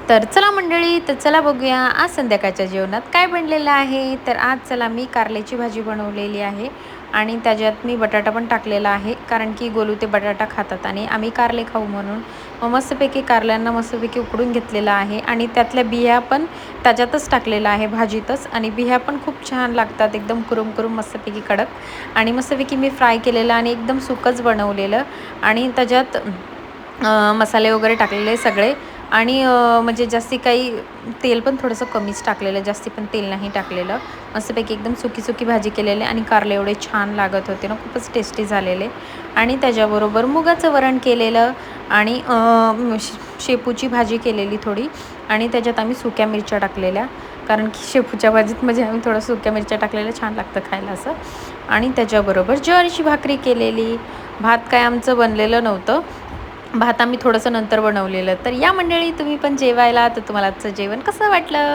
तर चला मंडळी, तर चला बघूया आज संध्याकाळच्या जेवणात काय बनलेलं आहे. तर आज चला मी कारल्याची भाजी बनवलेली आहे आणि त्याच्यात मी बटाटा पण टाकलेला आहे, कारण की गोलू ते बटाटा खातात आणि आम्ही कारले खाऊ म्हणून. मग मस्तपैकी कारल्यांना मस्तपैकी उकडून घेतलेलं आहे आणि त्यातल्या बिया पण त्याच्यातच टाकलेलं आहे भाजीतच, आणि बिया पण खूप छान लागतात, एकदम कुरुम कुरुम मस्तपैकी कडक. आणि मस्तपैकी मी फ्राय केलेलं आणि एकदम सुकंच बनवलेलं आणि त्याच्यात मसाले वगैरे टाकलेले सगळे. आणि म्हणजे जास्ती काही तेल पण थोडंसं कमीच टाकलेलं, जास्ती पण तेल नाही टाकलेलं. मस्तपैकी एकदम सुकी सुकी भाजी केलेली आणि कारले एवढे छान लागत होते ना, खूपच टेस्टी झालेले. आणि त्याच्याबरोबर मुगाचं वरण केलेलं आणि शेपूची भाजी केलेली थोडी, आणि त्याच्यात आम्ही सुक्या मिरच्या टाकलेल्या, कारण की शेपूच्या भाजीत म्हणजे आम्ही थोडं सुक्या मिरच्या टाकलेल्या छान लागतं खायला असं. आणि त्याच्याबरोबर ज्वारीची भाकरी केलेली. भात काय आमचं बनलेलं नव्हतं, भात आम्ही थोडंसं नंतर बनवलेलं. तर या मंडळी, तुम्ही पण जेवायला. तर तुम्हाला आजचं जेवण कसं वाटलं?